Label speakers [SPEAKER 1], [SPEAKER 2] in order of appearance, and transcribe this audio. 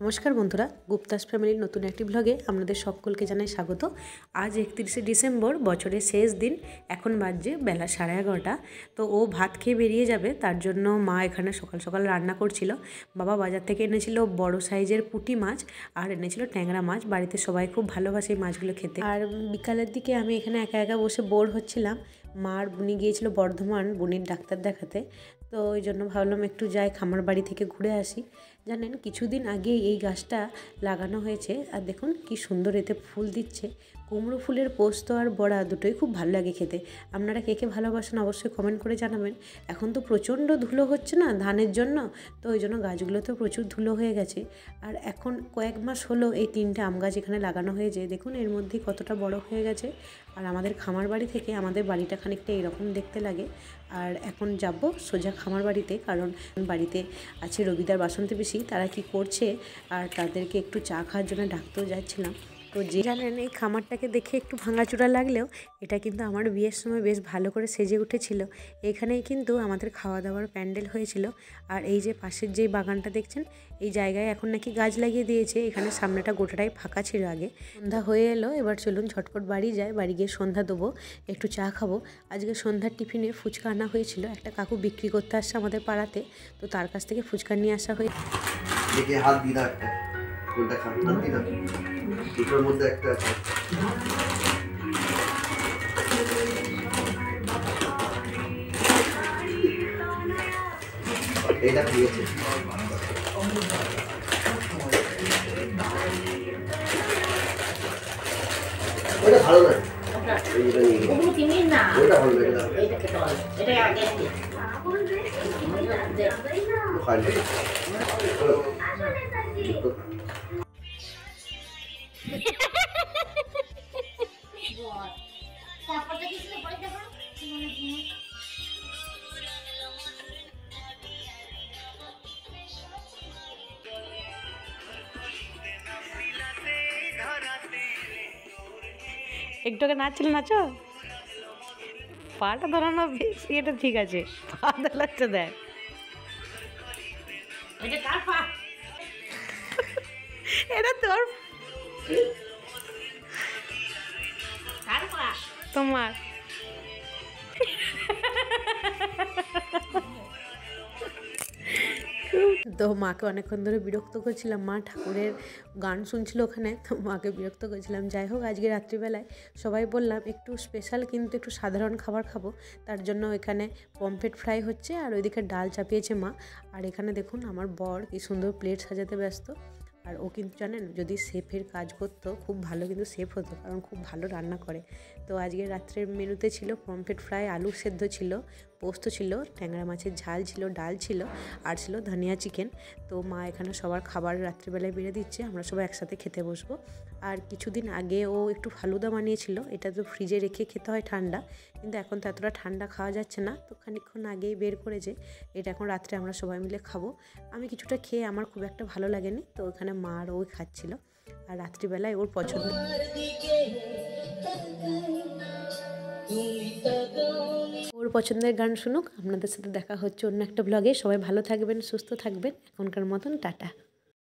[SPEAKER 1] নমস্কার বন্ধুরা, গুপ্তাস ফ্যামিলির নতুন একটি ব্লগে আপনাদের সকলকে জানাই স্বাগত। আজ 31শে ডিসেম্বর, বছরের শেষ দিন। এখন বাজছে বেলা 11:30। তো ও ভাত খেয়ে বেরিয়ে যাবে, তার জন্য মা এখানে সকাল সকাল রান্না করছিল। বাবা বাজার থেকে এনেছিল বড় সাইজের পুঁটি মাছ আর এনেছিল ট্যাংরা মাছ। বাড়িতে সবাই খুব ভালোবাসে এই মাছগুলো খেতে। আর বিকালের দিকে আমি এখানে একা একা বসে বোর হচ্ছিলাম। মার বুনি গিয়েছিল বর্ধমান বুনির ডাক্তার দেখাতে, তো ওই জন্য ভাবলাম একটু যাই, খামার বাড়ি থেকে ঘুরে আসি। জানেন, কিছুদিন আগে এই গাছটা লাগানো হয়েছে আর দেখুন কি সুন্দর এতে ফুল দিচ্ছে। কুমড়ো ফুলের পোস্ত আর বড়া দুটোই খুব ভালো লাগে খেতে। আপনারা কে কে ভালোবাসেন অবশ্যই কমেন্ট করে জানাবেন। এখন তো প্রচণ্ড ধুলো হচ্ছে না ধানের জন্য, তো ওই জন্য গাছগুলোতেও প্রচুর ধুলো হয়ে গেছে। আর এখন কয়েক মাস হলো এই 3টে আম গাছ এখানে লাগানো হয়েছে। দেখুন এর মধ্যেই কতটা বড় হয়ে গেছে। আর আমাদের খামার বাড়ি থেকে আমাদের বাড়িটা খানিকটা এরকম দেখতে লাগে। আর এখন যাব সোজা খামার বাড়িতে, কারণ বাড়িতে আছে রবিদার বাসন্তী পিসি, তারা কি করছে আর তাদেরকে একটু চা খাওয়ার জন্য ডাকতেও যাচ্ছিলাম। তো যে জানেন, এই খামারটাকে দেখে একটু ভাঙাচোরা লাগলেও এটা কিন্তু আমার বিয়ের সময় বেশ ভালো করে সেজে উঠেছিল। এখানেই কিন্তু আমাদের খাওয়া দাওয়ার প্যান্ডেল হয়েছিল। আর এই যে পাশের যেই বাগানটা দেখছেন, এই জায়গায় এখন নাকি গাছ লাগিয়ে দিয়েছে। এখানে সামনেটা গোটাটাই ফাঁকা ছিল আগে। সন্ধ্যা হয়ে এলো, এবার চলুন ঝটপট বাড়ি যাই। বাড়ি গিয়ে সন্ধ্যা দেবো, একটু চা খাবো। আজকে সন্ধ্যার টিফিনে ফুচকা আনা হয়েছিল। একটা কাকু বিক্রি করতে আসছে আমাদের পাড়াতে, তো তার কাছ থেকে ফুচকা নিয়ে আসা হয়ে
[SPEAKER 2] হাত দিদা একটা কোনটা খান হাত দিদা দুটোর মধ্যে একটা আছে। এটা দিয়েছে ওটা ভালো না, ওটা ভালো
[SPEAKER 1] একটু আগে নাচছিলে, নাচো। পাটা ধরানো বেশি, এটা ঠিক আছে। পা ধরাচ্ছে, দেখ এটা তোর তোমার। তো মাকে অনেকক্ষণ ধরে বিরক্ত করছিলাম। মা ঠাকুরের গান শুনছিল ওখানে, তো মাকে বিরক্ত করছিলাম। যাই হোক, আজকে রাত্রিবেলায় সবাই বললাম একটু স্পেশাল কিন্তু একটু সাধারণ খাবার খাবো। তার জন্য এখানে পমফ্রেট ফ্রাই হচ্ছে আর ওইদিকে ডাল চাপিয়েছে মা। আর এখানে দেখুন আমার বর কি সুন্দর প্লেট সাজাতে ব্যস্ত। আর ও কিন্তু জানেন, যদি শেফের কাজ করতো খুব ভালো কিন্তু শেফ হতো, কারণ খুব ভালো রান্না করে। তো আজকে রাত্রের মেনুতে ছিল পমফ্রেট ফ্রাই, আলু সেদ্ধ ছিল, পোস্ত ছিল, ট্যাংরা মাছের ঝাল ছিল, ডাল ছিল আর ছিল ধনিয়া চিকেন। তো মা এখানে সবার খাবার রাত্রিবেলায় বেড়ে দিচ্ছে, আমরা সবাই একসাথে খেতে বসবো। আর কিছুদিন আগে ও একটু ফালুদা বানিয়েছিল, এটা তো ফ্রিজে রেখে খেতে হয় ঠান্ডা, কিন্তু এখন তো এতটা ঠান্ডা খাওয়া যাচ্ছে না, তো খানিকক্ষণ আগেই বের করেছে। এটা এখন রাত্রে আমরা সবাই মিলে খাবো। আমি কিছুটা খেয়ে আমার খুব একটা ভালো লাগেনি, তো ওখানে মা আর ওই খাচ্ছিল। আর রাত্রিবেলায় ওর পছন্দের গান শুনুক। আপনাদের সাথে দেখা হচ্ছে অন্য একটা ব্লগে। সবাই ভালো থাকবেন, সুস্থ থাকবেন। এখনকার মতন টাটা।